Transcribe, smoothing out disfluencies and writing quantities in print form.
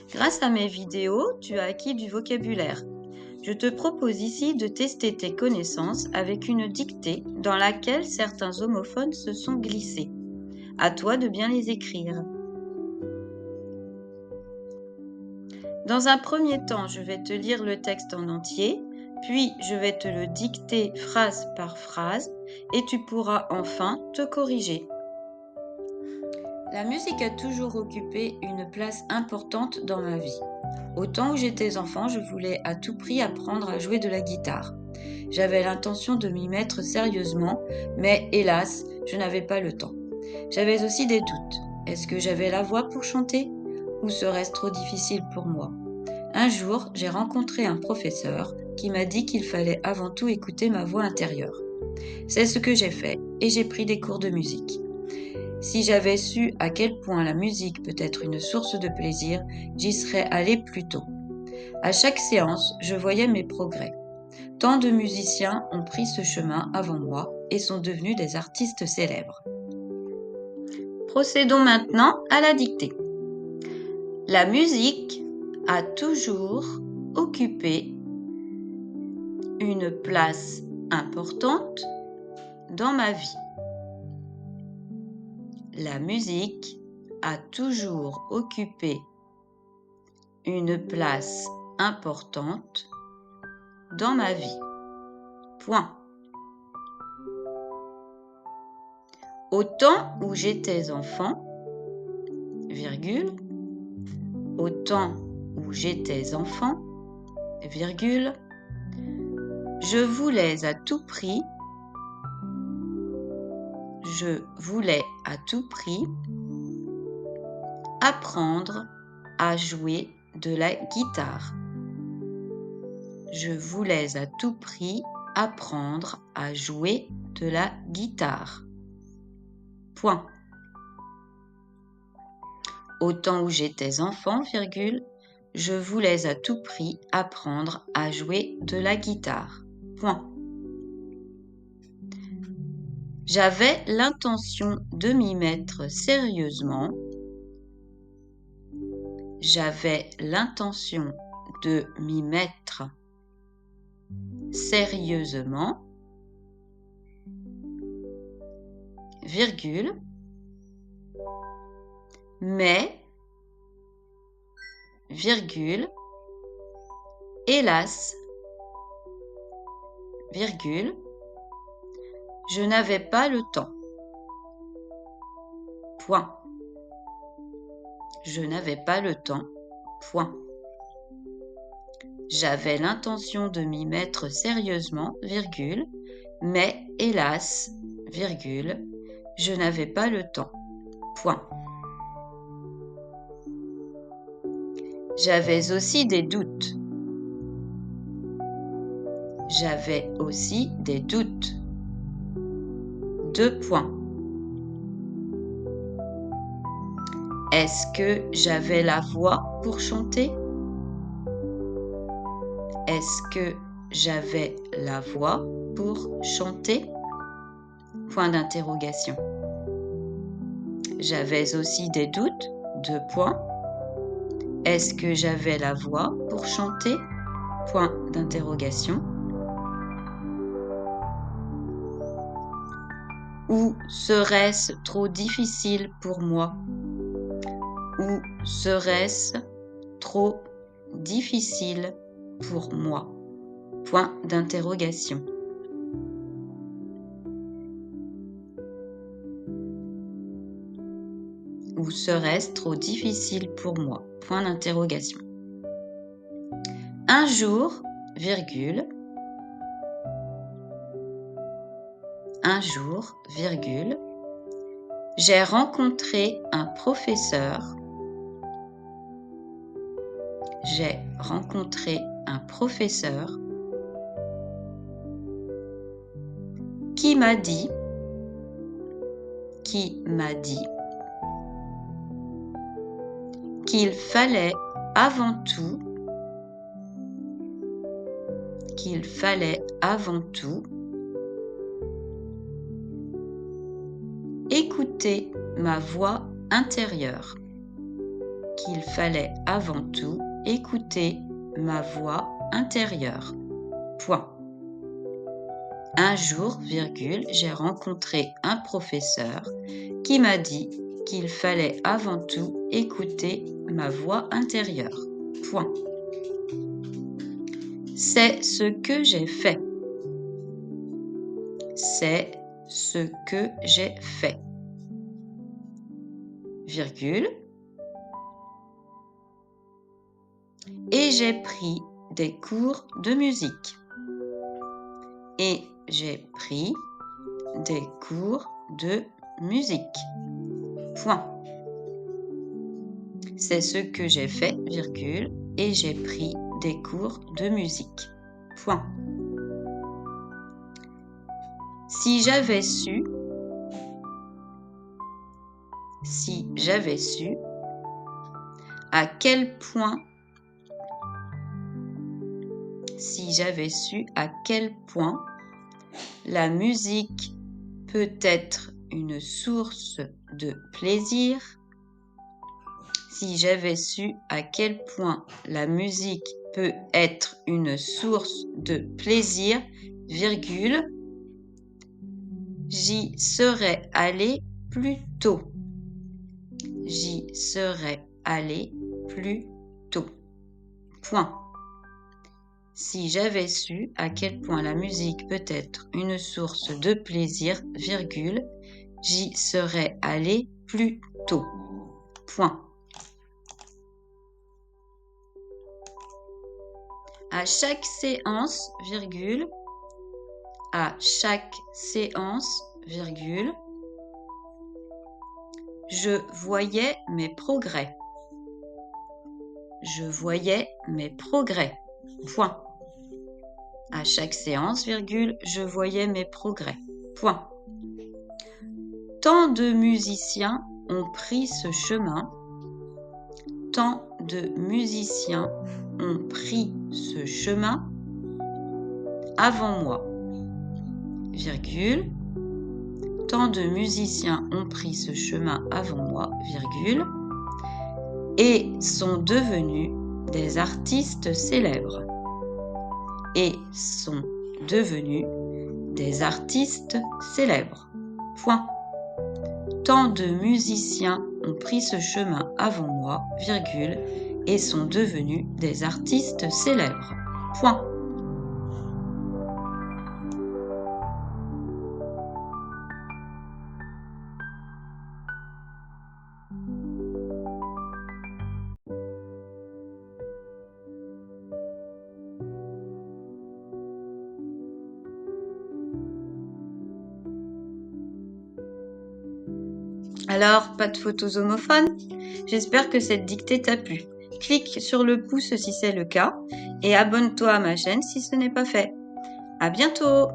Grâce à mes vidéos, tu as acquis du vocabulaire. Je te propose ici de tester tes connaissances avec une dictée dans laquelle certains homophones se sont glissés. À toi de bien les écrire. Dans un premier temps, je vais te lire le texte en entier, puis je vais te le dicter phrase par phrase et tu pourras enfin te corriger. La musique a toujours occupé une place importante dans ma vie. Au temps où j'étais enfant, je voulais à tout prix apprendre à jouer de la guitare. J'avais l'intention de m'y mettre sérieusement, mais hélas, je n'avais pas le temps. J'avais aussi des doutes. Est-ce que j'avais la voix pour chanter ou serait-ce trop difficile pour moi? Un jour, j'ai rencontré un professeur qui m'a dit qu'il fallait avant tout écouter ma voix intérieure. C'est ce que j'ai fait et j'ai pris des cours de musique. Si j'avais su à quel point la musique peut être une source de plaisir, j'y serais allée plus tôt. À chaque séance, je voyais mes progrès. Tant de musiciens ont pris ce chemin avant moi et sont devenus des artistes célèbres. Procédons maintenant à la dictée. La musique a toujours occupé une place importante dans ma vie. La musique a toujours occupé une place importante dans ma vie. Point. Au temps où j'étais enfant, virgule, au temps où j'étais enfant, virgule, je voulais à tout prix apprendre à jouer de la guitare. Je voulais à tout prix apprendre à jouer de la guitare. Point. Au temps où j'étais enfant, virgule, je voulais à tout prix apprendre à jouer de la guitare. Point. J'avais l'intention de m'y mettre sérieusement. J'avais l'intention de m'y mettre sérieusement, virgule, mais, virgule, hélas, virgule, je n'avais pas le temps. Point. Je n'avais pas le temps. Point. J'avais l'intention de m'y mettre sérieusement, virgule, mais hélas, virgule, je n'avais pas le temps. Point. J'avais aussi des doutes. J'avais aussi des doutes. 2 points. Est-ce que j'avais la voix pour chanter? Est-ce que j'avais la voix pour chanter? Point d'interrogation. J'avais aussi des doutes. 2 points. Est-ce que j'avais la voix pour chanter? Point d'interrogation. Ou serait-ce trop difficile pour moi? Ou serait-ce trop difficile pour moi? Point d'interrogation. Ou serait-ce trop difficile pour moi? Point d'interrogation. Un jour, virgule, un jour, virgule, j'ai rencontré un professeur. J'ai rencontré un professeur qui m'a dit qu'il fallait avant tout écouter ma voix intérieure. qu'il fallait avant tout écouter ma voix intérieure. Point. Un jour, virgule, j'ai rencontré un professeur qui m'a dit qu'il fallait avant tout écouter ma voix intérieure. Point. C'est ce que j'ai fait. C'est ce que j'ai fait. Virgule. Et j'ai pris des cours de musique. Et j'ai pris des cours de musique. Point. C'est ce que j'ai fait, virgule, et j'ai pris des cours de musique. Point. Si j'avais su, à quel point la musique peut être une source de plaisir, si j'avais su à quel point la musique peut être une source de plaisir, virgule, j'y serais allé plus tôt. J'y serais allé plus tôt. Point. Si j'avais su à quel point la musique peut être une source de plaisir, virgule, j'y serais allé plus tôt. Point. À chaque séance, virgule, à chaque séance, virgule, je voyais mes progrès. Je voyais mes progrès. Point. À chaque séance, virgule, je voyais mes progrès. Point. Tant de musiciens ont pris ce chemin. Tant de musiciens ont pris ce chemin avant moi. Virgule. Tant de musiciens ont pris ce chemin avant moi, virgule, et sont devenus des artistes célèbres. Et sont devenus des artistes célèbres. Point. Tant de musiciens ont pris ce chemin avant moi, virgule, et sont devenus des artistes célèbres. Point. Alors, pas de photos homophones? J'espère que cette dictée t'a plu. Clique sur le pouce si c'est le cas et abonne-toi à ma chaîne si ce n'est pas fait. À bientôt!